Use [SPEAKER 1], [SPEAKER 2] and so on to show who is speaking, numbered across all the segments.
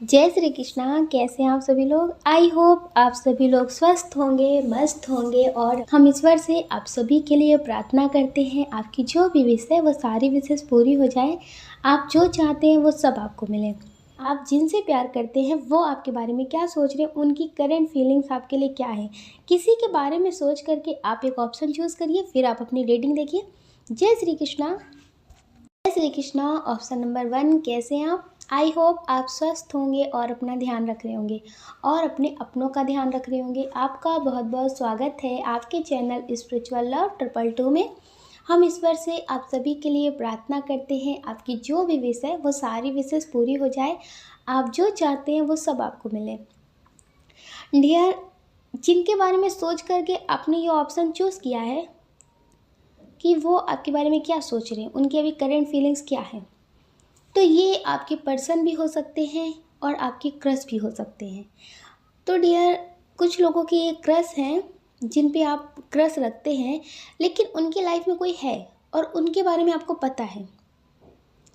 [SPEAKER 1] जय श्री कृष्णा। कैसे हैं आप सभी लोग। आई होप आप सभी लोग स्वस्थ होंगे, मस्त होंगे। और हम ईश्वर से आप सभी के लिए प्रार्थना करते हैं आपकी जो भी विश है वो सारी विशेष पूरी हो जाए। आप जो चाहते हैं वो सब आपको मिले। आप जिनसे प्यार करते हैं वो आपके बारे में क्या सोच रहे हैं, उनकी करंट फीलिंग्स आपके लिए क्या है, किसी के बारे में सोच करके आप एक ऑप्शन चूज़ करिए, फिर आप अपनी रेटिंग देखिए। जय श्री कृष्णा। जय श्री कृष्णा। ऑप्शन नंबर 1, कैसे हैं आप। आई होप आप स्वस्थ होंगे और अपना ध्यान रख रहे होंगे और अपने अपनों का ध्यान रख रहे होंगे। आपका बहुत बहुत स्वागत है आपके चैनल स्पिरिचुअल लव 222 में। हम ईश्वर से आप सभी के लिए प्रार्थना करते हैं आपकी जो भी विश है वो सारी विशेष पूरी हो जाए। आप जो चाहते हैं वो सब आपको मिले। डियर, जिनके बारे में सोच करके आपने ये ऑप्शन चूज़ किया है कि वो आपके बारे में क्या सोच रहे हैं, उनकी अभी करेंट फीलिंग्स क्या है, तो ये आपके पर्सन भी हो सकते हैं और आपके क्रश भी हो सकते हैं। तो डियर, कुछ लोगों के ये क्रश हैं जिन पे आप क्रश रखते हैं, लेकिन उनकी लाइफ में कोई है और उनके बारे में आपको पता है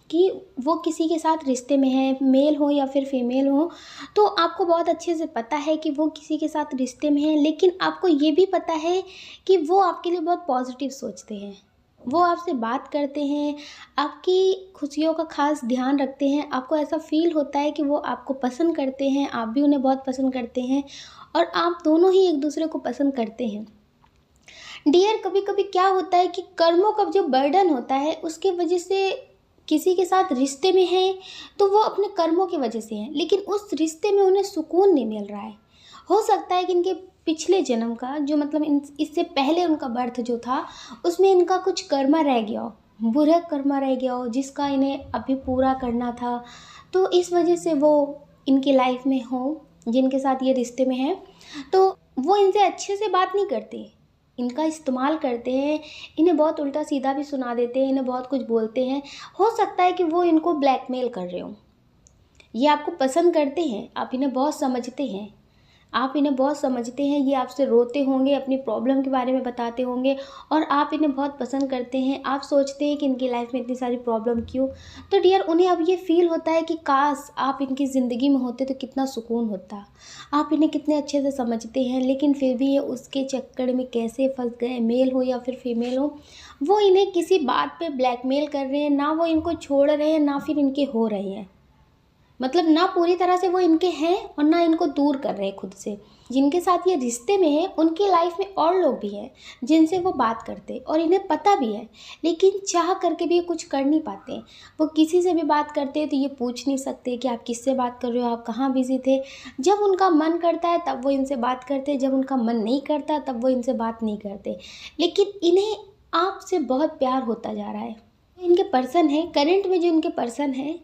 [SPEAKER 1] कि वो किसी के साथ रिश्ते में है, मेल हो या फिर फीमेल हो। तो आपको बहुत अच्छे से पता है कि वो किसी के साथ रिश्ते में है, लेकिन आपको ये भी पता है कि वो आपके लिए बहुत पॉजिटिव सोचते हैं, वो आपसे बात करते हैं, आपकी खुशियों का खास ध्यान रखते हैं। आपको ऐसा फील होता है कि वो आपको पसंद करते हैं, आप भी उन्हें बहुत पसंद करते हैं और आप दोनों ही एक दूसरे को पसंद करते हैं। डियर, कभी कभी क्या होता है कि कर्मों का जो बर्डन होता है उसके वजह से किसी के साथ रिश्ते में है, तो वो अपने कर्मों की वजह से हैं, लेकिन उस रिश्ते में उन्हें सुकून नहीं मिल रहा है। हो सकता है कि इनके पिछले जन्म का जो मतलब इससे पहले उनका बर्थ जो था उसमें इनका कुछ कर्मा रह गया हो, बुरा कर्मा रह गया हो, जिसका इन्हें अभी पूरा करना था। तो इस वजह से वो इनकी लाइफ में हो, जिनके साथ ये रिश्ते में है, तो वो इनसे अच्छे से बात नहीं करते, इनका इस्तेमाल करते हैं, इन्हें बहुत उल्टा सीधा भी सुना देते हैं, इन्हें बहुत कुछ बोलते हैं। हो सकता है कि वो इनको ब्लैकमेल कर रहे हो। ये आपको पसंद करते हैं, आप इन्हें बहुत समझते हैं, आप इन्हें बहुत समझते हैं। ये आपसे रोते होंगे, अपनी प्रॉब्लम के बारे में बताते होंगे और आप इन्हें बहुत पसंद करते हैं। आप सोचते हैं कि इनकी लाइफ में इतनी सारी प्रॉब्लम क्यों। तो डियर, उन्हें अब ये फील होता है कि काश आप इनकी ज़िंदगी में होते तो कितना सुकून होता। आप इन्हें कितने अच्छे से समझते हैं, लेकिन फिर भी ये उसके चक्कर में कैसे फंस गए, मेल हो या फिर फीमेल हो। वो इन्हें किसी बात पे ब्लैकमेल कर रहे हैं, ना वो इनको छोड़ रहे हैं ना फिर इनके हो रहे हैं। मतलब ना पूरी तरह से वो इनके हैं और ना इनको दूर कर रहे हैं खुद से। जिनके साथ ये रिश्ते में है उनकी लाइफ में और लोग भी हैं जिनसे वो बात करते और इन्हें पता भी है, लेकिन चाह करके भी ये कुछ कर नहीं पाते। वो किसी से भी बात करते हैं तो ये पूछ नहीं सकते कि आप किससे बात कर रहे हो, आप कहाँ बिजी थे। जब उनका मन करता है तब वो इनसे बात करते, जब उनका मन नहीं करता तब वो इनसे बात नहीं करते। लेकिन इन्हें आपसे बहुत प्यार होता जा रहा है। इनके पर्सन है, करंट में जो इनके पर्सन है,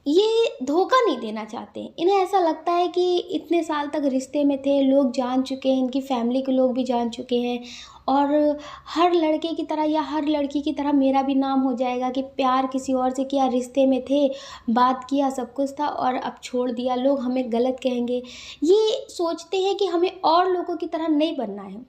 [SPEAKER 1] ये धोखा नहीं देना चाहते। इन्हें ऐसा लगता है कि इतने साल तक रिश्ते में थे, लोग जान चुके हैं, इनकी फैमिली के लोग भी जान चुके हैं और हर लड़के की तरह या हर लड़की की तरह मेरा भी नाम हो जाएगा कि प्यार किसी और से किया, रिश्ते में थे, बात किया, सब कुछ था और अब छोड़ दिया, लोग हमें गलत कहेंगे। ये सोचते हैं कि हमें और लोगों की तरह नहीं बनना है।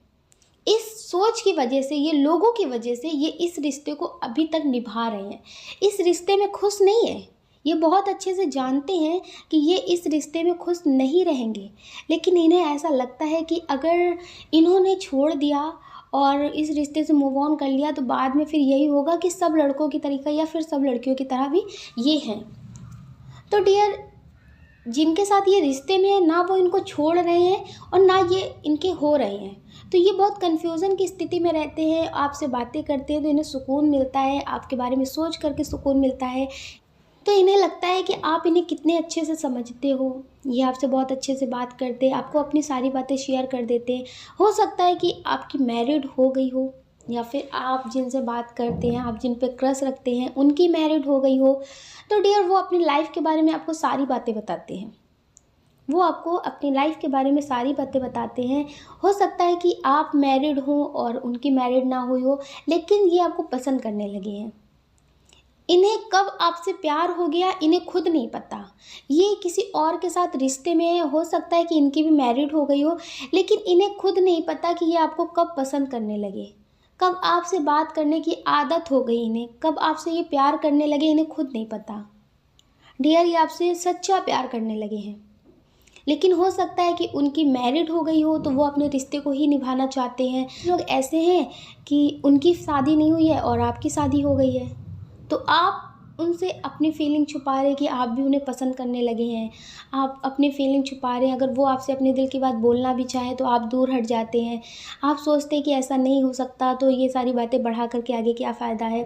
[SPEAKER 1] इस सोच की वजह से, ये लोगों की वजह से ये इस रिश्ते को अभी तक निभा रहे हैं, इस रिश्ते में खुश नहीं है। ये बहुत अच्छे से जानते हैं कि ये इस रिश्ते में खुश नहीं रहेंगे, लेकिन इन्हें ऐसा लगता है कि अगर इन्होंने छोड़ दिया और इस रिश्ते से मूव ऑन कर लिया तो बाद में फिर यही होगा कि सब लड़कों की तरीका या फिर सब लड़कियों की तरह भी ये हैं। तो डियर, जिनके साथ ये रिश्ते में है ना वो इनको छोड़ रहे हैं और ना ये इनके हो रहे हैं, तो ये बहुत कन्फ्यूज़न की स्थिति में रहते हैं। आपसे बातें करते हैं तो इन्हें सुकून मिलता है, आपके बारे में सोच करके सुकून मिलता है। तो इन्हें लगता है कि आप इन्हें कितने अच्छे से समझते हो, ये आपसे बहुत अच्छे से बात करते हैं, आपको अपनी सारी बातें शेयर कर देते हैं। हो सकता है कि आपकी मैरिड हो गई हो या फिर आप जिनसे बात करते हैं, आप जिन पे क्रश रखते हैं उनकी मैरिड हो गई हो। तो डियर, वो अपनी लाइफ के बारे में आपको सारी बातें बताते हैं, वो आपको अपनी लाइफ के बारे में सारी बातें बताते हैं। हो सकता है कि आप मैरिड हो और उनकी मैरिड ना हुई हो, लेकिन ये आपको पसंद करने लगे हैं। इन्हें कब आपसे प्यार हो गया इन्हें खुद नहीं पता। ये किसी और के साथ रिश्ते में है, हो सकता है कि इनकी भी मैरिड हो गई हो, लेकिन इन्हें खुद नहीं पता कि ये आपको कब पसंद करने लगे, कब आपसे बात करने की आदत हो गई इन्हें, कब आपसे ये प्यार करने लगे, इन्हें खुद नहीं पता। डियर ये आपसे सच्चा प्यार करने लगे हैं। लेकिन हो सकता है कि उनकी मैरिड हो गई हो तो वो अपने रिश्ते को ही निभाना चाहते हैं। लोग ऐसे हैं कि उनकी शादी नहीं हुई है और आपकी शादी हो गई है, तो आप उनसे अपनी फीलिंग छुपा रहे हैं कि आप भी उन्हें पसंद करने लगे हैं। आप अपनी फीलिंग छुपा रहे हैं, अगर वो आपसे अपने दिल की बात बोलना भी चाहें तो आप दूर हट जाते हैं। आप सोचते हैं कि ऐसा नहीं हो सकता, तो ये सारी बातें बढ़ा कर के आगे क्या फ़ायदा है।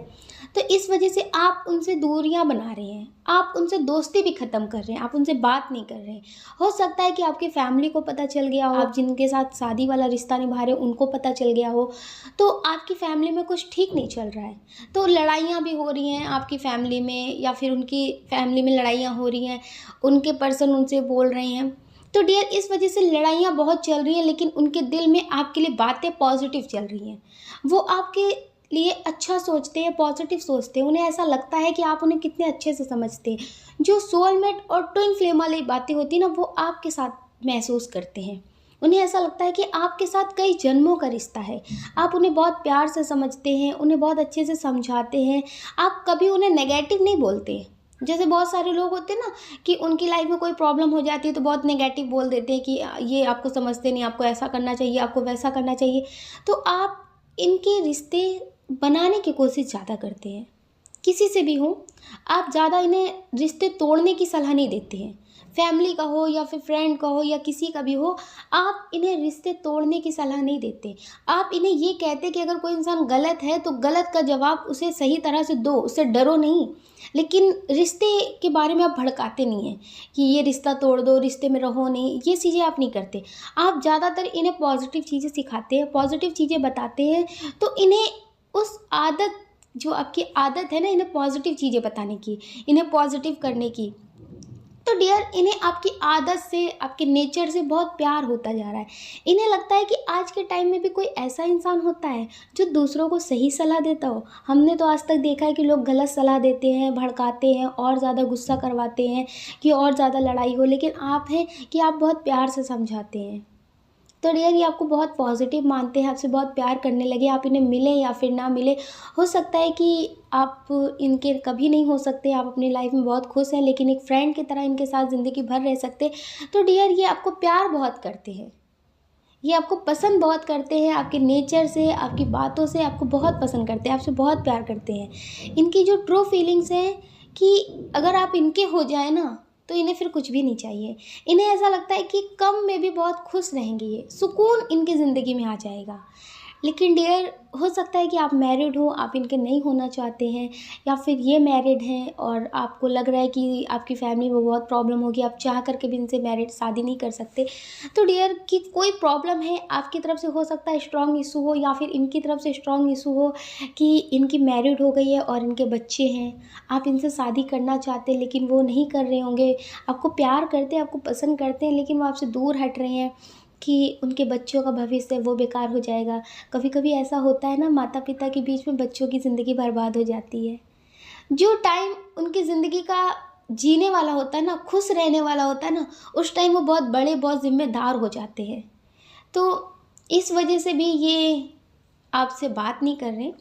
[SPEAKER 1] तो इस वजह से आप उनसे दूरियां बना रहे हैं, आप उनसे दोस्ती भी ख़त्म कर रहे हैं, आप उनसे बात नहीं कर रहे हैं। हो सकता है कि आपकी फैमिली को पता चल गया हो, आप जिनके साथ शादी वाला रिश्ता निभा रहे हो उनको पता चल गया हो, तो आपकी फैमिली में कुछ ठीक नहीं चल रहा है। तो लड़ाइयाँ भी हो रही हैं आपकी फैमिली में, या फिर उनकी फैमिली में लड़ाइयाँ हो रही हैं, उनके पर्सन उनसे बोल रहे हैं। तो डियर इस वजह से लड़ाइयाँ बहुत चल रही हैं, लेकिन उनके दिल में आपके लिए बातें पॉजिटिव चल रही हैं। वो आपके लिए अच्छा सोचते हैं, पॉजिटिव सोचते हैं। उन्हें ऐसा लगता है कि आप उन्हें कितने अच्छे से समझते हैं। जो सोलमेट और ट्विन फ्लेम वाली बातें होती हैं ना, वो आपके साथ महसूस करते हैं। उन्हें ऐसा लगता है कि आपके साथ कई जन्मों का रिश्ता है। आप उन्हें बहुत प्यार से समझते हैं, उन्हें बहुत अच्छे से समझाते हैं। आप कभी उन्हें नेगेटिव नहीं बोलते। जैसे बहुत सारे लोग होते हैं ना कि उनकी लाइफ में कोई प्रॉब्लम हो जाती है तो बहुत नेगेटिव बोल देते हैं कि ये आपको समझते नहीं, आपको ऐसा करना चाहिए, आपको वैसा करना चाहिए। तो आप इनके रिश्ते बनाने की कोशिश ज़्यादा करते हैं। किसी से भी हो, आप ज़्यादा इन्हें रिश्ते तोड़ने की सलाह नहीं देते हैं। फैमिली का हो या फिर फ्रेंड का हो या किसी का भी हो, आप इन्हें रिश्ते तोड़ने की सलाह नहीं देते। आप इन्हें ये कहते कि अगर कोई इंसान गलत है तो गलत का जवाब उसे सही तरह से दो, उससे डरो नहीं। लेकिन रिश्ते के बारे में आप भड़काते नहीं हैं कि ये रिश्ता तोड़ दो, रिश्ते में रहो नहीं, ये चीज़ें आप नहीं करते। आप ज़्यादातर इन्हें पॉजिटिव चीज़ें सिखाते हैं, पॉजिटिव चीज़ें बताते हैं। तो इन्हें उस आदत, जो आपकी आदत है ना इन्हें पॉजिटिव चीज़ें बताने की, इन्हें पॉजिटिव करने की, तो डियर इन्हें आपकी आदत से, आपके नेचर से बहुत प्यार होता जा रहा है। इन्हें लगता है कि आज के टाइम में भी कोई ऐसा इंसान होता है जो दूसरों को सही सलाह देता हो। हमने तो आज तक देखा है कि लोग गलत सलाह देते हैं, भड़काते हैं और ज़्यादा गुस्सा करवाते हैं कि और ज़्यादा लड़ाई हो, लेकिन आप हैं कि आप बहुत प्यार से समझाते हैं। तो डियर ये आपको बहुत पॉजिटिव मानते हैं, आपसे बहुत प्यार करने लगे। आप इन्हें मिलें या फिर ना मिले, हो सकता है कि आप इनके कभी नहीं हो सकते, आप अपनी लाइफ में बहुत खुश हैं, लेकिन एक फ्रेंड की तरह इनके साथ ज़िंदगी भर रह सकते। तो डियर ये आपको प्यार बहुत करते हैं, ये आपको पसंद बहुत करते हैं, आपके नेचर से, आपकी बातों से आपको बहुत पसंद करते हैं, आपसे बहुत प्यार करते हैं। इनकी जो ट्रू फीलिंग्स हैं कि अगर आप इनके हो जाए ना तो इन्हें फिर कुछ भी नहीं चाहिए। इन्हें ऐसा लगता है कि कम में भी बहुत खुश रहेंगे, ये सुकून इनकी ज़िंदगी में आ जाएगा। लेकिन डियर हो सकता है कि आप मैरिड हो, आप इनके नहीं होना चाहते हैं, या फिर ये मैरिड हैं और आपको लग रहा है कि आपकी फैमिली में बहुत प्रॉब्लम होगी, आप चाह करके भी इनसे मैरिड शादी नहीं कर सकते। तो डियर कि कोई प्रॉब्लम है आपकी तरफ से, हो सकता है स्ट्रॉन्ग इशू हो या फिर इनकी तरफ से स्ट्रॉन्ग इशू हो कि इनकी मैरिड हो गई है और इनके बच्चे हैं। आप इनसे शादी करना चाहते हैं लेकिन वो नहीं कर रहे होंगे, आपको प्यार करते हैं, आपको पसंद करते हैं, लेकिन वो आपसे दूर हट रहे हैं कि उनके बच्चों का भविष्य वो बेकार हो जाएगा। कभी कभी ऐसा होता है ना, माता पिता के बीच में बच्चों की ज़िंदगी बर्बाद हो जाती है। जो टाइम उनकी ज़िंदगी का जीने वाला होता है ना, खुश रहने वाला होता है ना, उस टाइम वो बहुत बड़े, बहुत ज़िम्मेदार हो जाते हैं। तो इस वजह से भी ये आपसे बात नहीं कर रहे,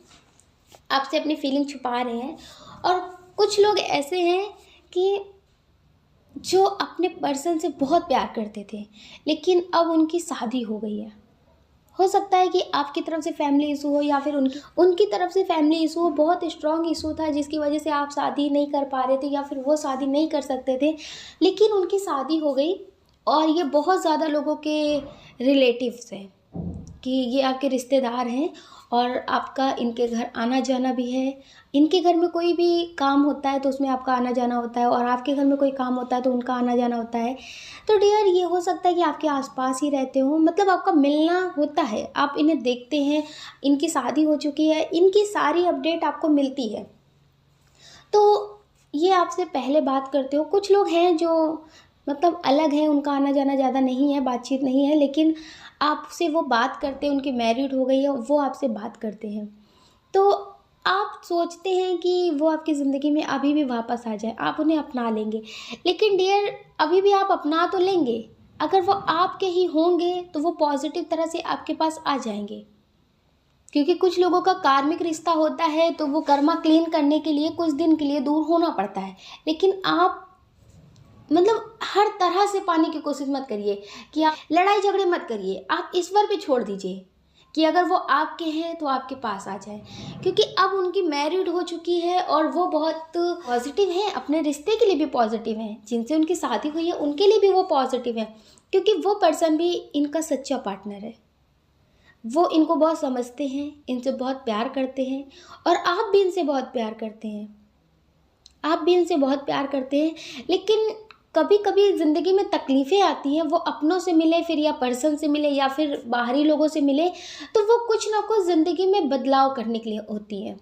[SPEAKER 1] आपसे अपनी फीलिंग छुपा रहे हैं। और कुछ लोग ऐसे हैं कि जो अपने पर्सन से बहुत प्यार करते थे, लेकिन अब उनकी शादी हो गई है। हो सकता है कि आपकी तरफ से फैमिली इशू हो या फिर उनकी उनकी तरफ से फैमिली इशू हो, बहुत स्ट्रॉन्ग इशू था जिसकी वजह से आप शादी नहीं कर पा रहे थे या फिर वो शादी नहीं कर सकते थे, लेकिन उनकी शादी हो गई। और ये बहुत ज़्यादा लोगों के रिलेटिव्स हैं कि ये आपके रिश्तेदार हैं और आपका इनके घर आना जाना भी है। इनके घर में कोई भी काम होता है तो उसमें आपका आना जाना होता है, और आपके घर में कोई काम होता है तो उनका आना जाना होता है। तो डियर ये हो सकता है कि आपके आसपास ही रहते हो, मतलब आपका मिलना होता है, आप इन्हें देखते हैं, इनकी शादी हो चुकी है, इनकी सारी अपडेट आपको मिलती है। तो ये आपसे पहले बात करते हो। कुछ लोग हैं जो मतलब अलग हैं, उनका आना जाना ज़्यादा नहीं है, बातचीत नहीं है, लेकिन आपसे वो बात करते हैं, उनकी मैरिड हो गई है, वो आपसे बात करते हैं। तो आप सोचते हैं कि वो आपकी ज़िंदगी में अभी भी वापस आ जाए, आप उन्हें अपना लेंगे। लेकिन डियर अभी भी आप अपना तो लेंगे, अगर वो आपके ही होंगे तो वो पॉजिटिव तरह से आपके पास आ जाएंगे। क्योंकि कुछ लोगों का कार्मिक रिश्ता होता है तो वो कर्मा क्लीन करने के लिए कुछ दिन के लिए दूर होना पड़ता है, लेकिन आप मतलब हर तरह से पाने की कोशिश मत करिए कि आप लड़ाई झगड़े मत करिए, आप ईश्वर पे छोड़ दीजिए कि अगर वो आपके हैं तो आपके पास आ जाए, क्योंकि अब उनकी मैरिड हो चुकी है और वो बहुत पॉजिटिव हैं, अपने रिश्ते के लिए भी पॉजिटिव हैं, जिनसे उनकी शादी हुई है उनके लिए भी वो पॉजिटिव हैं, क्योंकि वो पर्सन भी इनका सच्चा पार्टनर है। वो इनको बहुत समझते हैं, इनसे बहुत प्यार करते हैं और आप भी इनसे बहुत प्यार करते हैं, आप भी इनसे बहुत प्यार करते हैं। लेकिन कभी कभी ज़िंदगी में तकलीफ़ें आती हैं, वो अपनों से मिले फिर या पर्सन से मिले या फिर बाहरी लोगों से मिले, तो वो कुछ ना कुछ ज़िंदगी में बदलाव करने के लिए होती है।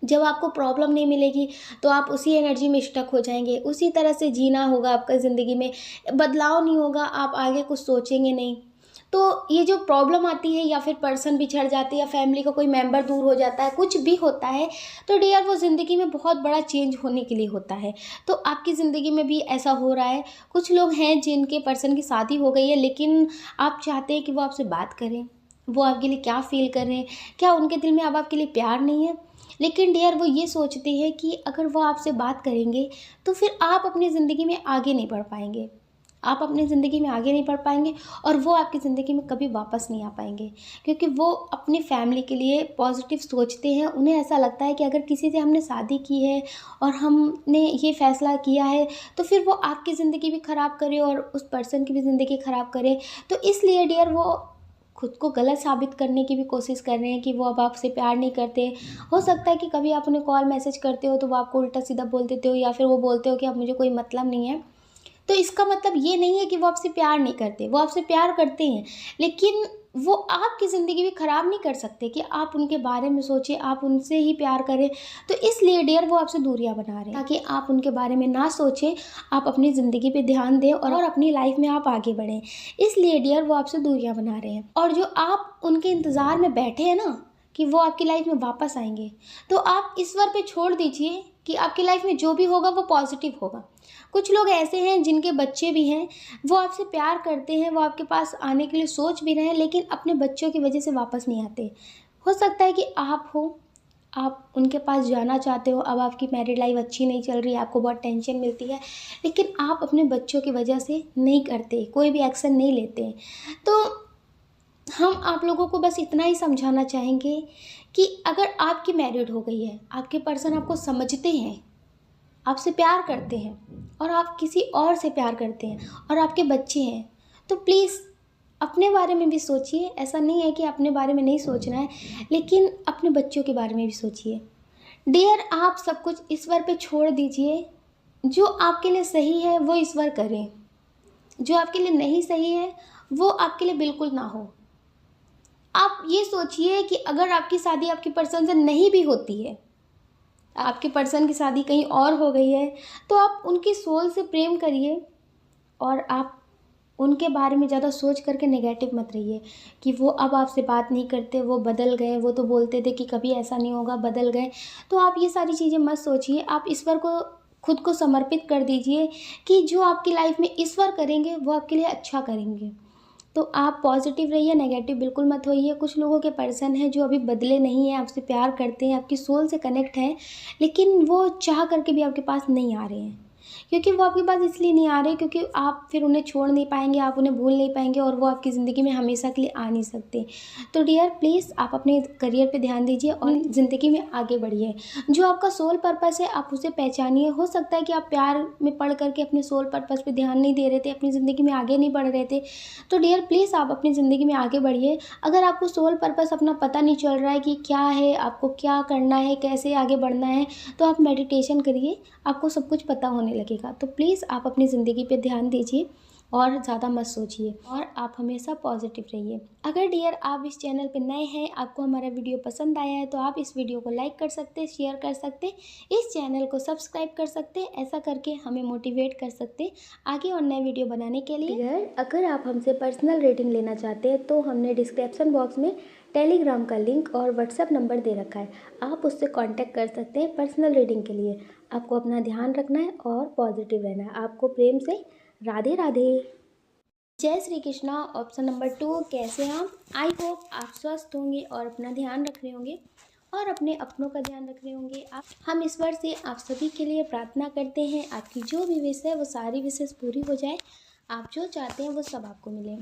[SPEAKER 1] जब आपको प्रॉब्लम नहीं मिलेगी तो आप उसी एनर्जी में स्टक हो जाएंगे, उसी तरह से जीना होगा आपका, ज़िंदगी में बदलाव नहीं होगा, आप आगे कुछ सोचेंगे नहीं। तो ये जो प्रॉब्लम आती है या फिर पर्सन बिछड़ जाते हैं या फैमिली का कोई मेंबर दूर हो जाता है, कुछ भी होता है, तो डियर वो ज़िंदगी में बहुत बड़ा चेंज होने के लिए होता है। तो आपकी ज़िंदगी में भी ऐसा हो रहा है। कुछ लोग हैं जिनके पर्सन की शादी हो गई है, लेकिन आप चाहते हैं कि वो आपसे बात करें, वो आपके लिए क्या फ़ील कर रहे हैं, क्या उनके दिल में अब आपके लिए प्यार नहीं है। लेकिन डियर वो ये सोचते हैं कि अगर वो आपसे बात करेंगे तो फिर आप अपनी ज़िंदगी में आगे नहीं बढ़ पाएंगे, आप अपनी ज़िंदगी में आगे नहीं बढ़ पाएंगे और वो आपकी ज़िंदगी में कभी वापस नहीं आ पाएंगे, क्योंकि वो अपनी फैमिली के लिए पॉजिटिव सोचते हैं। उन्हें ऐसा लगता है कि अगर किसी से हमने शादी की है और हमने ये फ़ैसला किया है तो फिर वो आपकी ज़िंदगी भी ख़राब करे और उस पर्सन की भी ज़िंदगी ख़राब करे। तो इसलिए डियर वो खुद को गलत साबित करने की भी कोशिश कर रहे हैं कि वो अब आपसे प्यार नहीं करते। हो सकता है कि कभी आप उन्हें कॉल मैसेज करते हो तो वो आपको उल्टा सीधा बोल देते हो, या फिर वो बोलते हो कि अब मुझे कोई मतलब नहीं है। तो इसका मतलब ये नहीं है कि वो आपसे प्यार नहीं करते, वो आपसे प्यार करते हैं, लेकिन वो आपकी ज़िंदगी भी ख़राब नहीं कर सकते कि आप उनके बारे में सोचें, आप उनसे ही प्यार करें। तो इसलिए डियर वो आपसे दूरियां बना रहे हैं ताकि आप उनके बारे में ना सोचें, आप अपनी ज़िंदगी पे ध्यान दें और अपनी लाइफ में आप आगे बढ़ें। इसलिए डियर वो आपसे दूरियां बना रहे हैं। और जो आप उनके इंतज़ार में बैठे हैं ना कि वो आपकी लाइफ में वापस आएंगे, तो आप ईश्वर पे छोड़ दीजिए कि आपकी लाइफ में जो भी होगा वो पॉजिटिव होगा। कुछ लोग ऐसे हैं जिनके बच्चे भी हैं, वो आपसे प्यार करते हैं, वो आपके पास आने के लिए सोच भी रहे हैं, लेकिन अपने बच्चों की वजह से वापस नहीं आते। हो सकता है कि आप हो, आप उनके पास जाना चाहते हो, अब आपकी मैरिड लाइफ अच्छी नहीं चल रही है, आपको बहुत टेंशन मिलती है, लेकिन आप अपने बच्चों की वजह से नहीं करते, कोई भी एक्शन नहीं लेते। तो हम आप लोगों को बस इतना ही समझाना चाहेंगे कि अगर आपकी मैरिड हो गई है, आपके पर्सन आपको समझते हैं, आपसे प्यार करते हैं और आप किसी और से प्यार करते हैं और आपके बच्चे हैं, तो प्लीज़ अपने बारे में भी सोचिए। ऐसा नहीं है कि अपने बारे में नहीं सोचना है, लेकिन अपने बच्चों के बारे में भी सोचिए। डियर आप सब कुछ ईश्वर पे छोड़ दीजिए, जो आपके लिए सही है वो ईश्वर करें, जो आपके लिए नहीं सही है वो आपके लिए बिल्कुल ना हो। आप ये सोचिए कि अगर आपकी शादी आपकी पर्सन से नहीं भी होती है, आपके पर्सन की शादी कहीं और हो गई है, तो आप उनकी सोल से प्रेम करिए और आप उनके बारे में ज़्यादा सोच करके नेगेटिव मत रहिए कि वो अब आपसे बात नहीं करते, वो बदल गए, वो तो बोलते थे कि कभी ऐसा नहीं होगा, बदल गए। तो आप ये सारी चीज़ें मत सोचिए, आप ईश्वर को खुद को समर्पित कर दीजिए कि जो आपकी लाइफ में ईश्वर करेंगे वो आपके लिए अच्छा करेंगे। तो आप पॉजिटिव रहिए, नेगेटिव बिल्कुल मत होइए। कुछ लोगों के पर्सन हैं जो अभी बदले नहीं हैं, आपसे प्यार करते हैं, आपकी सोल से कनेक्ट हैं, लेकिन वो चाह करके भी आपके पास नहीं आ रहे हैं, क्योंकि वो आपके पास इसलिए नहीं आ रहे क्योंकि आप फिर उन्हें छोड़ नहीं पाएंगे, आप उन्हें भूल नहीं पाएंगे और वो आपकी ज़िंदगी में हमेशा के लिए आ नहीं सकते। तो डियर प्लीज़ आप अपने करियर पे ध्यान दीजिए और ज़िंदगी में आगे बढ़िए। जो आपका सोल पर्पस है आप उसे पहचानिए। हो सकता है कि आप प्यार में पढ़ करके अपने सोल पर्पस पे ध्यान नहीं दे रहे थे, अपनी ज़िंदगी में आगे नहीं बढ़ रहे थे। तो डियर प्लीज़ आप अपनी ज़िंदगी में आगे बढ़िए। अगर आपको सोल पर्पस अपना पता नहीं चल रहा है कि क्या है, आपको क्या करना है, कैसे आगे बढ़ना है, तो आप मेडिटेशन करिए, आपको सब कुछ पता होने लगेगा। तो प्लीज़ आप अपनी ज़िंदगी पे ध्यान दीजिए और ज़्यादा मत सोचिए और आप हमेशा पॉजिटिव रहिए। अगर डियर आप इस चैनल पे नए हैं, आपको हमारा वीडियो पसंद आया है, तो आप इस वीडियो को लाइक कर सकते हैं, शेयर कर सकते हैं, इस चैनल को सब्सक्राइब कर सकते हैं। ऐसा करके हमें मोटिवेट कर सकते हैं आगे और नए वीडियो बनाने के लिए। डियर अगर आप हमसे पर्सनल रेटिंग लेना चाहते हैं तो हमने डिस्क्रिप्शन बॉक्स में टेलीग्राम का लिंक और व्हाट्सएप नंबर दे रखा है, आप उससे कांटेक्ट कर सकते हैं पर्सनल रीडिंग के लिए। आपको अपना ध्यान रखना है और पॉजिटिव रहना है। आपको प्रेम से राधे राधे। जय श्री कृष्णा। ऑप्शन नंबर 2 कैसे हैं आप? आई होप आप स्वस्थ होंगे और अपना ध्यान रख रहे होंगे। और अपने अपनों का ध्यान रख रहे होंगे। आप हम ईश्वर से आप सभी के लिए प्रार्थना करते हैं, आपकी जो भी विश है वो सारी विशेष पूरी हो जाए, आप जो चाहते हैं वो सब आपको मिले।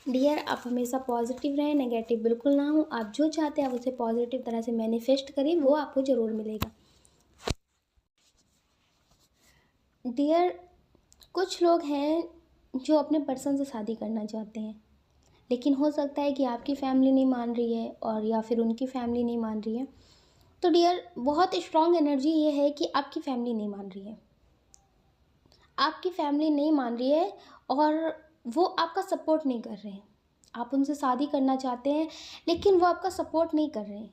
[SPEAKER 1] डियर, आप हमेशा पॉजिटिव रहें, नेगेटिव बिल्कुल ना हो। आप जो चाहते हैं आप उसे पॉजिटिव तरह से मैनिफेस्ट करें, वो आपको ज़रूर मिलेगा। डियर, कुछ लोग हैं जो अपने पर्सन से शादी करना चाहते हैं, लेकिन हो सकता है कि आपकी फैमिली नहीं मान रही है और या फिर उनकी फैमिली नहीं मान रही है। तो डियर, बहुत स्ट्रॉन्ग एनर्जी ये है कि आपकी फैमिली नहीं मान रही है, आपकी फैमिली नहीं मान रही है और वो आपका सपोर्ट नहीं कर रहे हैं। आप उनसे शादी करना चाहते हैं लेकिन वो आपका सपोर्ट नहीं कर रहे हैं,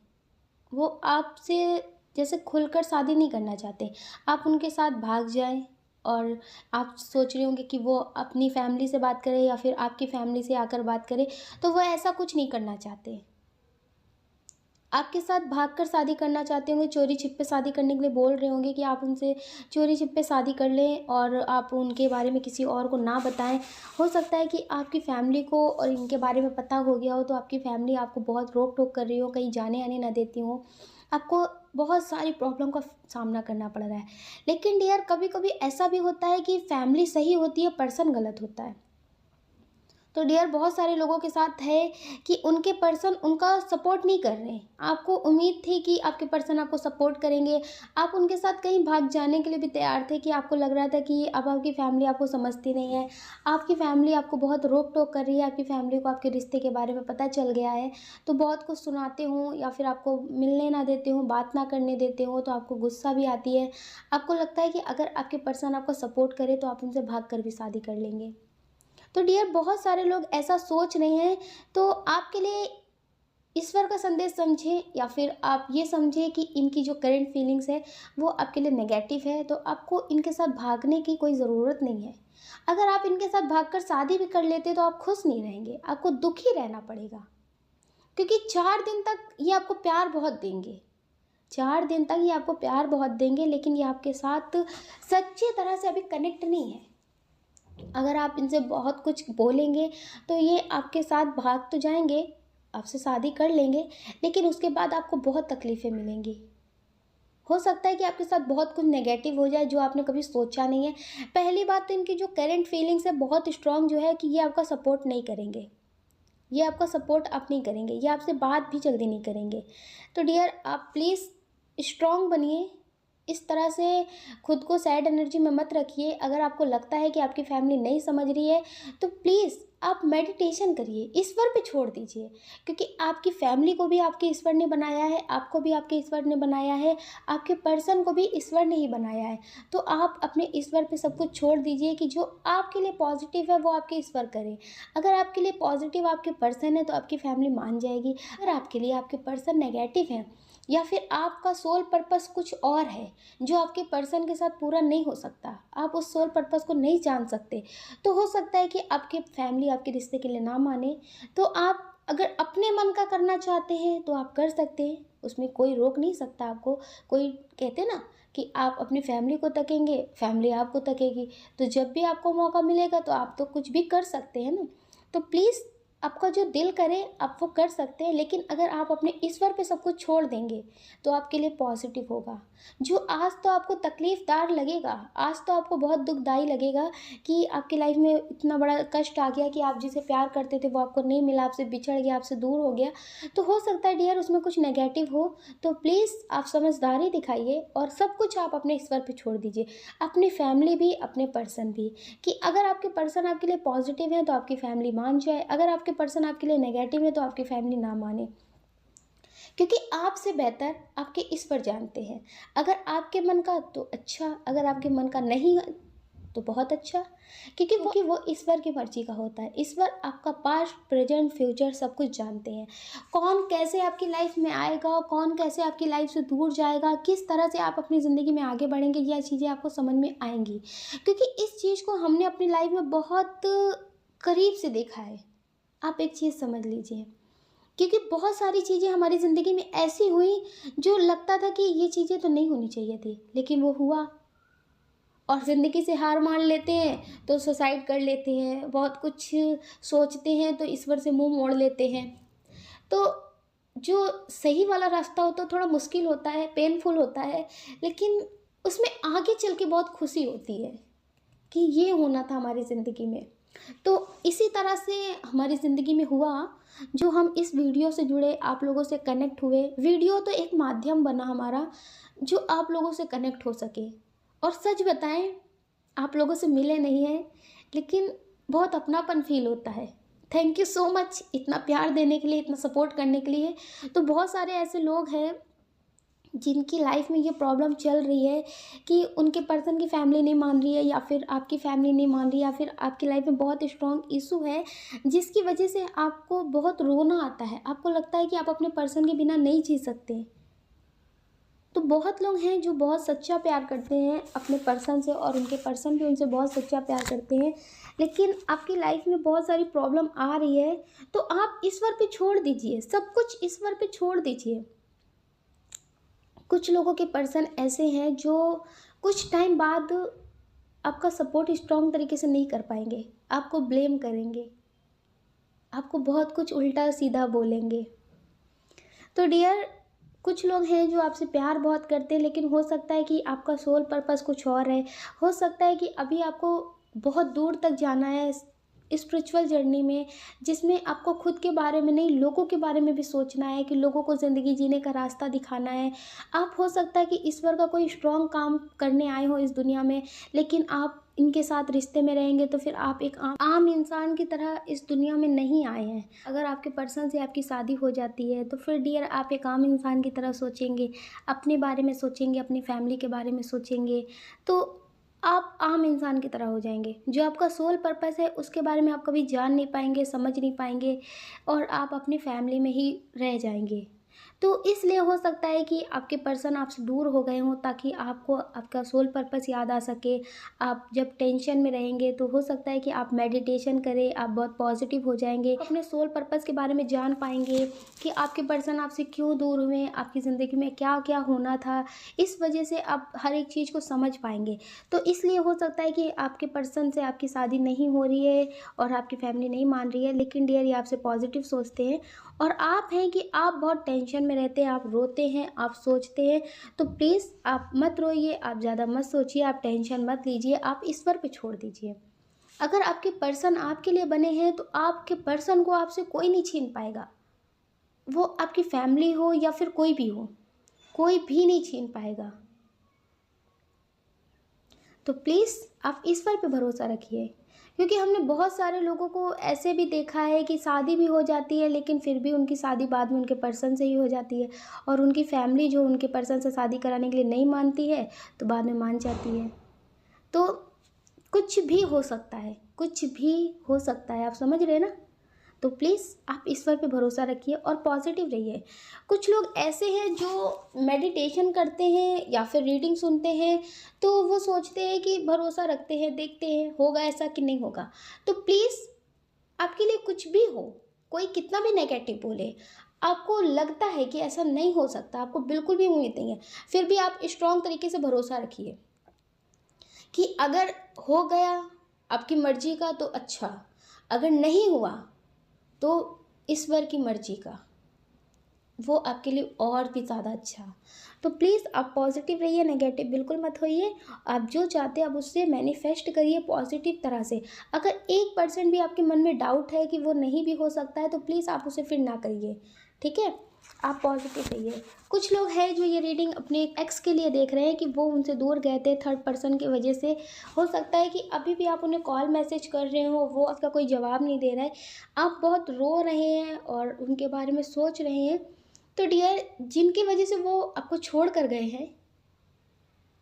[SPEAKER 1] वो आपसे जैसे खुलकर शादी नहीं करना चाहते। आप उनके साथ भाग जाएं और आप सोच रहे होंगे कि वो अपनी फैमिली से बात करें या फिर आपकी फैमिली से आकर बात करें, तो वो ऐसा कुछ नहीं करना चाहते। आपके साथ भागकर शादी करना चाहते होंगे, चोरी छिपे शादी करने के लिए बोल रहे होंगे कि आप उनसे चोरी छिपे शादी कर लें और आप उनके बारे में किसी और को ना बताएं। हो सकता है कि आपकी फैमिली को और इनके बारे में पता हो गया हो, तो आपकी फैमिली आपको बहुत रोक टोक कर रही हो, कहीं जाने आने ना देती हो, आपको बहुत सारी प्रॉब्लम का सामना करना पड़ रहा है। लेकिन डियर, कभी कभी ऐसा भी होता है कि फैमिली सही होती है, पर्सन गलत होता है। तो डियर, बहुत सारे लोगों के साथ है कि उनके पर्सन उनका सपोर्ट नहीं कर रहे हैं। आपको उम्मीद थी कि आपके पर्सन आपको सपोर्ट करेंगे, आप उनके साथ कहीं भाग जाने के लिए भी तैयार थे कि आपको लग रहा था कि अब आपकी फैमिली आपको समझती नहीं है, आपकी फैमिली आपको बहुत रोक टोक कर रही है, आपकी फैमिली को आपके रिश्ते के बारे में पता चल गया है, तो बहुत कुछ सुनाते हो या फिर आपको मिलने ना देते हो, बात ना करने देते हो, तो आपको गुस्सा भी आती है। आपको लगता है कि अगर आपके पर्सन आपको सपोर्ट करे तो आप उनसे भाग कर भी शादी कर लेंगे। तो डियर, बहुत सारे लोग ऐसा सोच रहे हैं, तो आपके लिए ईश्वर का संदेश समझें या फिर आप ये समझें कि इनकी जो करंट फीलिंग्स है वो आपके लिए नेगेटिव है, तो आपको इनके साथ भागने की कोई ज़रूरत नहीं है। अगर आप इनके साथ भागकर शादी भी कर लेते तो आप खुश नहीं रहेंगे, आपको दुखी रहना पड़ेगा, क्योंकि 4 दिन तक ये आपको प्यार बहुत देंगे, 4 दिन तक ये आपको प्यार बहुत देंगे, लेकिन ये आपके साथ सच्ची तरह से अभी कनेक्ट नहीं है। अगर आप इनसे बहुत कुछ बोलेंगे तो ये आपके साथ भाग तो जाएंगे, आपसे शादी कर लेंगे, लेकिन उसके बाद आपको बहुत तकलीफ़ें मिलेंगी। हो सकता है कि आपके साथ बहुत कुछ नेगेटिव हो जाए जो आपने कभी सोचा नहीं है। पहली बात तो इनकी जो करंट फीलिंग्स है बहुत स्ट्रांग जो है कि ये आपका सपोर्ट नहीं करेंगे, ये आपका सपोर्ट आप नहीं करेंगे, ये आपसे बात भी जल्दी नहीं करेंगे। तो डियर, आप प्लीज़ स्ट्रांग बनिए, इस तरह से खुद को सैड एनर्जी में मत रखिए। अगर आपको लगता है कि आपकी फैमिली नहीं समझ रही है तो प्लीज़ आप मेडिटेशन करिए, ईश्वर पे छोड़ दीजिए, क्योंकि आपकी फैमिली को भी आपके ईश्वर ने बनाया है, आपको भी आपके ईश्वर ने बनाया है, आपके पर्सन को भी ईश्वर ने ही बनाया है। तो आप अपने ईश्वर पे सब कुछ छोड़ दीजिए कि जो आपके लिए पॉजिटिव है वो आपके ईश्वर करें। अगर आपके लिए पॉजिटिव आपके पर्सन है तो आपकी फैमिली मान जाएगी। अगर आपके लिए आपके पर्सन नेगेटिव है या फिर आपका सोल पर्पस कुछ और है जो आपके पर्सन के साथ पूरा नहीं हो सकता, आप उस सोल पर्पस को नहीं जान सकते, तो हो सकता है कि आपके फैमिली आपके रिश्ते के लिए ना माने। तो आप अगर अपने मन का करना चाहते हैं तो आप कर सकते हैं, उसमें कोई रोक नहीं सकता आपको। कोई कहते ना कि आप अपनी फैमिली को तकेंगे, फैमिली आपको तकेगी, तो जब भी आपको मौका मिलेगा तो आप तो कुछ भी कर सकते हैं ना। तो प्लीज़ आपका जो दिल करे आप वो कर सकते हैं, लेकिन अगर आप अपने ईश्वर पे सब कुछ छोड़ देंगे तो आपके लिए पॉजिटिव होगा। जो आज तो आपको तकलीफ़दार लगेगा, आज तो आपको बहुत दुखदाई लगेगा कि आपकी लाइफ में इतना बड़ा कष्ट आ गया कि आप जिसे प्यार करते थे वो आपको नहीं मिला, आपसे बिछड़ गया, आपसे दूर हो गया, तो हो सकता है डियर उसमें कुछ नेगेटिव हो। तो प्लीज़ आप समझदारी दिखाइए और सब कुछ आप अपने ईश्वर पे छोड़ दीजिए, अपनी फैमिली भी, अपने पर्सन भी। कि अगर आपके पर्सन आपके लिए पॉजिटिव है तो आपकी फैमिली मान जाए, अगर आपके पर्सन आपके लिए नेगेटिव है तो आपकी फैमिली ना माने, क्योंकि आपसे बेहतर आपके ईश्वर जानते हैं। अगर आपके मन का तो अच्छा, अगर आपके मन का नहीं है तो बहुत अच्छा, क्योंकि वो ईश्वर की मर्जी का होता है। ईश्वर आपका पास्ट प्रेजेंट फ्यूचर सब कुछ जानते हैं। कौन कैसे आपकी लाइफ में आएगा, कौन कैसे आपकी लाइफ से दूर जाएगा, किस तरह से आप अपनी ज़िंदगी में आगे बढ़ेंगे, यह चीज़ें आपको समझ में आएंगी, क्योंकि इस चीज़ को हमने अपनी लाइफ में बहुत करीब से देखा है। आप एक चीज़ समझ लीजिए, क्योंकि बहुत सारी चीज़ें हमारी ज़िंदगी में ऐसी हुई जो लगता था कि ये चीज़ें तो नहीं होनी चाहिए थी, लेकिन वो हुआ। और ज़िंदगी से हार मान लेते हैं तो सुसाइड कर लेते हैं, बहुत कुछ सोचते हैं तो ईश्वर से मुंह मोड़ लेते हैं। तो जो सही वाला रास्ता होता है थोड़ा मुश्किल होता है, पेनफुल होता है, लेकिन उसमें आगे चल के बहुत खुशी होती है कि ये होना था हमारी ज़िंदगी में। तो इसी तरह से हमारी ज़िंदगी में हुआ, जो हम इस वीडियो से जुड़े, आप लोगों से कनेक्ट हुए। वीडियो तो एक माध्यम बना हमारा जो आप लोगों से कनेक्ट हो सके। और सच बताएं, आप लोगों से मिले नहीं हैं, लेकिन बहुत अपनापन फील होता है। थैंक यू सो मच इतना प्यार देने के लिए, इतना सपोर्ट करने के लिए। तो बहुत सारे ऐसे लोग हैं जिनकी लाइफ में ये प्रॉब्लम चल रही है कि उनके पर्सन की फैमिली नहीं मान रही है, या फिर आपकी फैमिली नहीं मान रही है, या फिर आपकी लाइफ में बहुत स्ट्रॉन्ग इशू है जिसकी वजह से आपको बहुत रोना आता है। आपको लगता है कि आप अपने पर्सन के बिना नहीं जी सकते। तो बहुत लोग हैं जो बहुत सच्चा प्यार करते हैं अपने पर्सन से, और उनके पर्सन भी उनसे बहुत सच्चा प्यार करते हैं, लेकिन आपकी लाइफ में बहुत सारी प्रॉब्लम आ रही है। तो आप ईश्वर पे छोड़ दीजिए, सब कुछ ईश्वर पे छोड़ दीजिए। कुछ लोगों के पर्सन ऐसे हैं जो कुछ टाइम बाद आपका सपोर्ट स्ट्रॉन्ग तरीके से नहीं कर पाएंगे, आपको ब्लेम करेंगे, आपको बहुत कुछ उल्टा सीधा बोलेंगे। तो डियर, कुछ लोग हैं जो आपसे प्यार बहुत करते हैं, लेकिन हो सकता है कि आपका सोल पर्पस कुछ और है। हो सकता है कि अभी आपको बहुत दूर तक जाना है स्पिरिचुअल जर्नी में, जिसमें आपको खुद के बारे में नहीं, लोगों के बारे में भी सोचना है, कि लोगों को ज़िंदगी जीने का रास्ता दिखाना है। आप, हो सकता है कि ईश्वर का कोई स्ट्रॉन्ग काम करने आए हो इस दुनिया में, लेकिन आप इनके साथ रिश्ते में रहेंगे तो फिर आप एक आम इंसान की तरह इस दुनिया में नहीं आए हैं। अगर आपके पर्सन से आपकी शादी हो जाती है तो फिर डियर आप एक आम इंसान की तरह सोचेंगे, अपने बारे में सोचेंगे, अपनी फैमिली के बारे में सोचेंगे, तो आप आम इंसान की तरह हो जाएंगे। जो आपका सोल पर्पस है उसके बारे में आप कभी जान नहीं पाएंगे, समझ नहीं पाएंगे, और आप अपनी फैमिली में ही रह जाएंगे। तो इसलिए हो सकता है कि आपके पर्सन आपसे दूर हो गए हों, ताकि आपको आपका सोल पर्पस याद आ सके। आप जब टेंशन में रहेंगे तो हो सकता है कि आप मेडिटेशन करें, आप बहुत पॉजिटिव हो जाएंगे, अपने सोल पर्पस के बारे में जान पाएंगे कि आपके पर्सन आपसे क्यों दूर हुए, आपकी ज़िंदगी में क्या क्या होना था। इस वजह से आप हर एक चीज़ को समझ पाएंगे। तो इसलिए हो सकता है कि आपके पर्सन से आपकी शादी नहीं हो रही है और आपकी फैमिली नहीं मान रही है, लेकिन डियर ये आपसे पॉजिटिव सोचते हैं, और आप हैं कि आप बहुत टेंशन में रहते हैं, आप रोते हैं, आप सोचते हैं। तो प्लीज़ आप मत रोइए, आप ज़्यादा मत सोचिए, आप टेंशन मत लीजिए, आप ईश्वर पे छोड़ दीजिए। अगर आपके पर्सन आपके लिए बने हैं तो आपके पर्सन को आपसे कोई नहीं छीन पाएगा। वो आपकी फैमिली हो या फिर कोई भी हो, कोई भी नहीं छीन पाएगा। तो प्लीज़ आप ईश्वर पे भरोसा रखिए, क्योंकि हमने बहुत सारे लोगों को ऐसे भी देखा है कि शादी भी हो जाती है, लेकिन फिर भी उनकी शादी बाद में उनके पर्सन से ही हो जाती है, और उनकी फैमिली जो उनके पर्सन से शादी कराने के लिए नहीं मानती है तो बाद में मान जाती है। तो कुछ भी हो सकता है, कुछ भी हो सकता है, आप समझ रहे हैं ना। तो प्लीज़ आप ईश्वर पे भरोसा रखिए और पॉजिटिव रहिए। कुछ लोग ऐसे हैं जो मेडिटेशन करते हैं या फिर रीडिंग सुनते हैं, तो वो सोचते हैं कि भरोसा रखते हैं, देखते हैं होगा ऐसा कि नहीं होगा। तो प्लीज़ आपके लिए कुछ भी हो, कोई कितना भी नेगेटिव बोले, आपको लगता है कि ऐसा नहीं हो सकता, आपको बिल्कुल भी उम्मीद नहीं है, फिर भी आप स्ट्रॉन्ग तरीके से भरोसा रखिए कि अगर हो गया आपकी मर्जी का तो अच्छा, अगर नहीं हुआ तो ईश्वर की मर्जी का, वो आपके लिए और भी ज़्यादा अच्छा। तो प्लीज़ आप पॉजिटिव रहिए, नेगेटिव बिल्कुल मत होइए। आप जो चाहते हैं आप उससे मैनिफेस्ट करिए पॉजिटिव तरह से। अगर 1% भी आपके मन में डाउट है कि वो नहीं भी हो सकता है तो प्लीज़ आप उसे फिर ना करिए, ठीक है। आप पॉजिटिव रहिए। कुछ लोग हैं जो ये रीडिंग अपने एक्स के लिए देख रहे हैं कि वो उनसे दूर गए थे थर्ड पर्सन की वजह से। हो सकता है कि अभी भी आप उन्हें कॉल मैसेज कर रहे हो, वो आपका कोई जवाब नहीं दे रहा है, आप बहुत रो रहे हैं और उनके बारे में सोच रहे हैं। तो डियर, जिनकी वजह से वो आपको छोड़ कर गए हैं,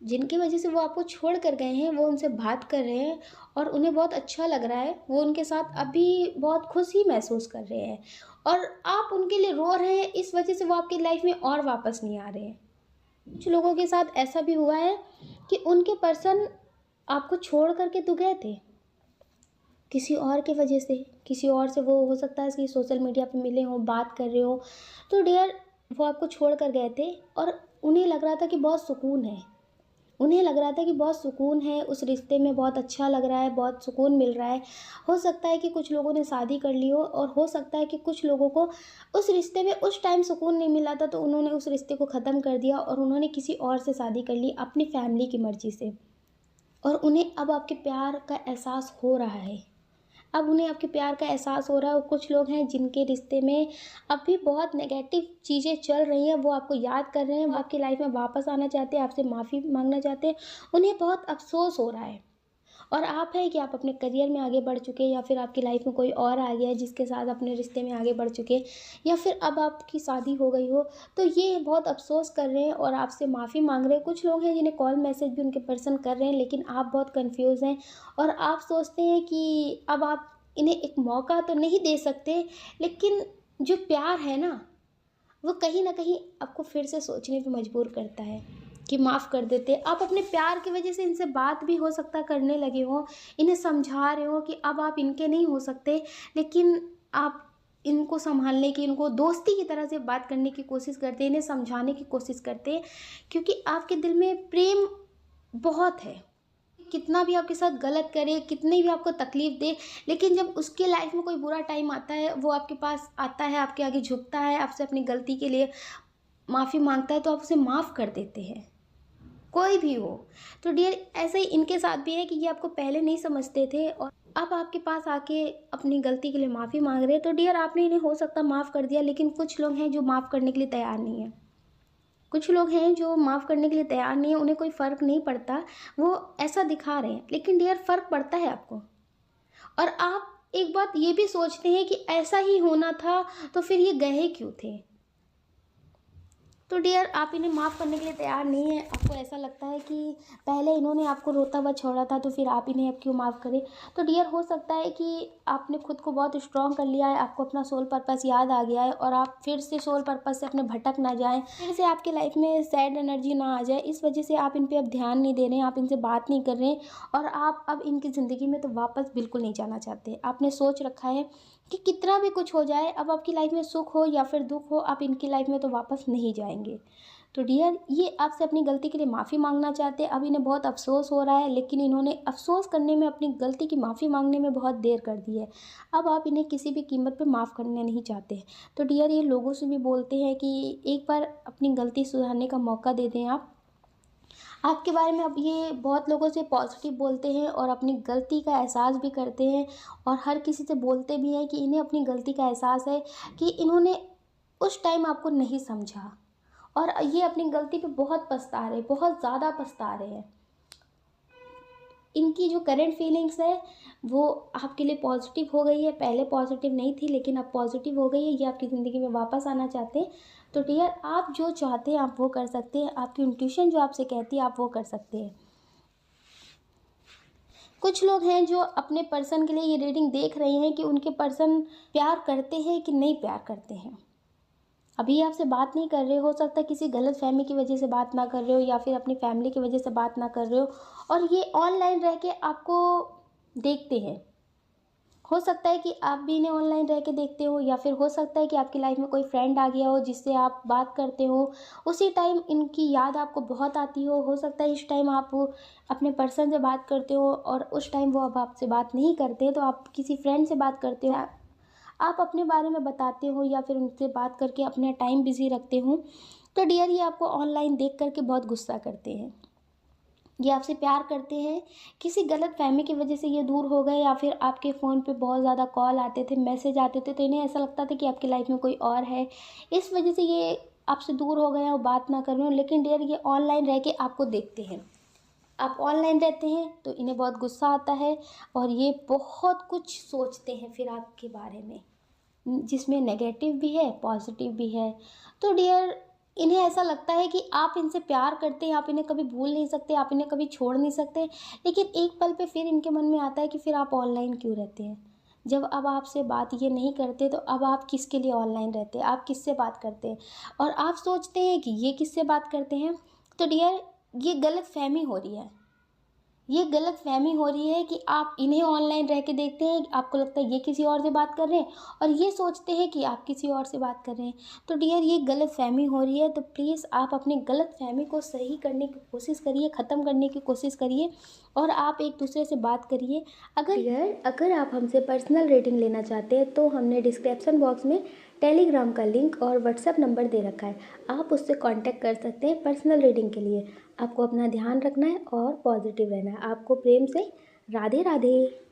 [SPEAKER 1] जिनकी वजह से वो आपको छोड़ कर गए हैं, वो उनसे बात कर रहे हैं और उन्हें बहुत अच्छा लग रहा है, वो उनके साथ अभी बहुत खुशी महसूस कर रहे हैं, और आप उनके लिए रो रहे हैं, इस वजह से वो आपकी लाइफ में और वापस नहीं आ रहे हैं। कुछ लोगों के साथ ऐसा भी हुआ है कि उनके पर्सन आपको छोड़ करके तो गए थे किसी और की वजह से, किसी और से, वो हो सकता है कि सोशल मीडिया पे मिले हों, बात कर रहे हो। तो डियर, वो आपको छोड़ कर गए थे और उन्हें लग रहा था कि बहुत सुकून है, उन्हें लग रहा था कि बहुत सुकून है उस रिश्ते में, बहुत अच्छा लग रहा है, बहुत सुकून मिल रहा है। हो सकता है कि कुछ लोगों ने शादी कर ली हो और हो सकता है कि कुछ लोगों को उस रिश्ते में उस टाइम सुकून नहीं मिला था, तो उन्होंने उस रिश्ते को ख़त्म कर दिया और उन्होंने किसी और से शादी कर ली अपनी फैमिली की मर्ज़ी से। और उन्हें अब आपके प्यार का एहसास हो रहा है। अब उन्हें आपके प्यार का एहसास हो रहा है और कुछ लोग हैं जिनके रिश्ते में अब भी बहुत नेगेटिव चीज़ें चल रही हैं, वो आपको याद कर रहे हैं, वो आपकी लाइफ में वापस आना चाहते हैं, आपसे माफ़ी माँगना चाहते हैं, उन्हें बहुत अफ़सोस हो रहा है। और आप हैं कि आप अपने करियर में आगे बढ़ चुके हैं या फिर आपकी लाइफ में कोई और आ गया है जिसके साथ अपने रिश्ते में आगे बढ़ चुके हैं, या फिर अब आपकी शादी हो गई हो, तो ये बहुत अफ़सोस कर रहे हैं और आपसे माफ़ी माँग रहे हैं। कुछ लोग हैं जिन्हें कॉल मैसेज भी उनके पर्सन कर रहे हैं, लेकिन आप बहुत कन्फ्यूज़ हैं और आप सोचते हैं कि अब आप इन्हें एक मौका तो नहीं दे सकते, लेकिन जो प्यार है ना, वो कहीं न कहीं आपको फिर से सोचने पे मजबूर करता है कि माफ़ कर देते। आप अपने प्यार की वजह से इनसे बात भी हो सकता है करने लगे हों, इन्हें समझा रहे हो कि अब आप इनके नहीं हो सकते, लेकिन आप इनको सँभालने की, इनको दोस्ती की तरह से बात करने की कोशिश करते हैं, इन्हें समझाने की कोशिश करते हैं, क्योंकि आपके दिल में प्रेम बहुत है। कितना भी आपके साथ गलत करे, कितनी भी आपको तकलीफ़ दे, लेकिन जब उसके लाइफ़ में कोई बुरा टाइम आता है, वो आपके पास आता है, आपके आगे झुकता है, आपसे अपनी गलती के लिए माफ़ी माँगता है, तो आप उसे माफ़ कर देते हैं, कोई भी हो। तो डियर ऐसे ही इनके साथ भी है कि ये आपको पहले नहीं समझते थे और अब आपके पास आके अपनी गलती के लिए माफ़ी माँग रहे हैं। तो डियर आपने इन्हें हो सकता है माफ़ कर दिया, लेकिन कुछ लोग हैं जो माफ़ करने के लिए तैयार नहीं हैं। कुछ लोग हैं जो माफ़ करने के लिए तैयार नहीं हैं, उन्हें कोई फ़र्क नहीं पड़ता, वो ऐसा दिखा रहे हैं, लेकिन डियर फ़र्क पड़ता है आपको। और आप एक बात ये भी सोचते हैं कि ऐसा ही होना था, तो फिर ये गए क्यों थे? तो डियर आप इन्हें माफ़ करने के लिए तैयार नहीं हैं। आपको ऐसा लगता है कि पहले इन्होंने आपको रोता हुआ छोड़ा था, तो फिर आप इन्हें अब क्यों माफ़ करें? तो डियर हो सकता है कि आपने खुद को बहुत स्ट्रॉन्ग कर लिया है, आपको अपना सोल पर्पस याद आ गया है और आप फिर से सोल पर्पस से अपने भटक ना जाएँ, फिर से आपकी लाइफ में सैड एनर्जी ना आ जाए। इस वजह से आप इन पे अब ध्यान नहीं दे रहे हैं, आप इनसे बात नहीं कर रहे हैं और आप अब इनकी ज़िंदगी में तो वापस बिल्कुल नहीं जाना चाहते। आपने सोच रखा है कि कितना भी कुछ हो जाए, अब आपकी लाइफ में सुख हो या फिर दुख हो, आप इनकी लाइफ में तो वापस नहीं जाएंगे। तो डियर ये आपसे अपनी गलती के लिए माफ़ी मांगना चाहते हैं। अब इन्हें बहुत अफसोस हो रहा है, लेकिन इन्होंने अफसोस करने में, अपनी गलती की माफ़ी मांगने में बहुत देर कर दी है। अब आप इन्हें किसी भी कीमत पे माफ़ करने नहीं चाहते। तो डियर ये लोगों से भी बोलते हैं कि एक बार अपनी गलती सुधारने का मौका दे दें आप। आपके बारे में अब ये बहुत लोगों से पॉजिटिव बोलते हैं और अपनी गलती का एहसास भी करते हैं और हर किसी से बोलते भी हैं कि इन्हें अपनी गलती का एहसास है कि इन्होंने उस टाइम आपको नहीं समझा और ये अपनी गलती पे बहुत पछता रहे, बहुत ज़्यादा पछता रहे हैं। इनकी जो करंट फीलिंग्स है वो आपके लिए पॉजिटिव हो गई है, पहले पॉजिटिव नहीं थी लेकिन अब पॉजिटिव हो गई है, ये आपकी ज़िंदगी में वापस आना चाहते हैं। तो डियर आप जो चाहते हैं आप वो कर सकते हैं, आपकी इंट्यूशन जो आपसे कहती है आप वो कर सकते हैं। कुछ लोग हैं जो अपने पर्सन के लिए ये रीडिंग देख रहे हैं कि उनके पर्सन प्यार करते हैं कि नहीं प्यार करते हैं। अभी आपसे बात नहीं कर रहे, हो सकता है किसी गलतफ़हमी की वजह से बात ना कर रहे हो या फिर अपनी फैमिली की वजह से बात ना कर रहे हो और ये ऑनलाइन रह के आपको देखते हैं। हो सकता है कि आप भी इन्हें ऑनलाइन रह के देखते हो या फिर हो सकता है कि आपकी लाइफ में कोई फ्रेंड आ गया हो जिससे आप बात करते हो, उसी टाइम इनकी याद आपको बहुत आती हो सकता है इस टाइम आप अपने पर्सन से बात करते हो और उस टाइम वो अब आपसे बात नहीं करते, तो आप किसी फ्रेंड से बात करते हो, आप अपने बारे में बताते हो या फिर उनसे बात करके अपना टाइम बिज़ी रखते हो। तो डियर ये आपको ऑनलाइन देख कर के बहुत गुस्सा करते हैं, ये आपसे प्यार करते हैं, किसी गलतफ़हमी की वजह से ये दूर हो गए या फिर आपके फ़ोन पे बहुत ज़्यादा कॉल आते थे, मैसेज आते थे, तो इन्हें ऐसा लगता था कि आपकी लाइफ में कोई और है, इस वजह से ये आपसे दूर हो गए हैं और बात ना कर रहे हो। लेकिन डियर ये ऑनलाइन रह के आपको देखते हैं, आप ऑनलाइन रहते हैं तो इन्हें बहुत गुस्सा आता है और ये बहुत कुछ सोचते हैं फिर आपके बारे में, जिसमें नेगेटिव भी है पॉजिटिव भी है। तो डियर इन्हें ऐसा लगता है कि आप इनसे प्यार करते हैं, आप इन्हें कभी भूल नहीं सकते, आप इन्हें कभी छोड़ नहीं सकते, लेकिन एक पल पे फिर इनके मन में आता है कि फिर आप ऑनलाइन क्यों रहते हैं, जब अब आपसे बात ये नहीं करते तो अब आप किसके लिए ऑनलाइन रहते हैं, आप किससे बात करते हैं और आप सोचते हैं कि ये किससे बात करते हैं। तो डियर ये गलत फहमी हो रही है, ये गलतफ़हमी हो रही है कि आप इन्हें ऑनलाइन रह के देखते हैं, आपको लगता है ये किसी और से बात कर रहे हैं और ये सोचते हैं कि आप किसी और से बात कर रहे हैं। तो डियर ये गलतफ़हमी हो रही है, तो प्लीज़ आप अपनी गलतफ़हमी को सही करने की कोशिश करिए, ख़त्म करने की कोशिश करिए और आप एक-दूसरे से बात करिए। अगर आप हमसे पर्सनल रीडिंग लेना चाहते हैं तो हमने डिस्क्रिप्शन बॉक्स में टेलीग्राम का लिंक और व्हाट्सएप नंबर दे रखा है। आप उससे कॉन्टैक्ट कर सकते हैं पर्सनल रीडिंग के लिए। आपको अपना ध्यान रखना है और पॉजिटिव रहना है। आपको प्रेम से राधे राधे।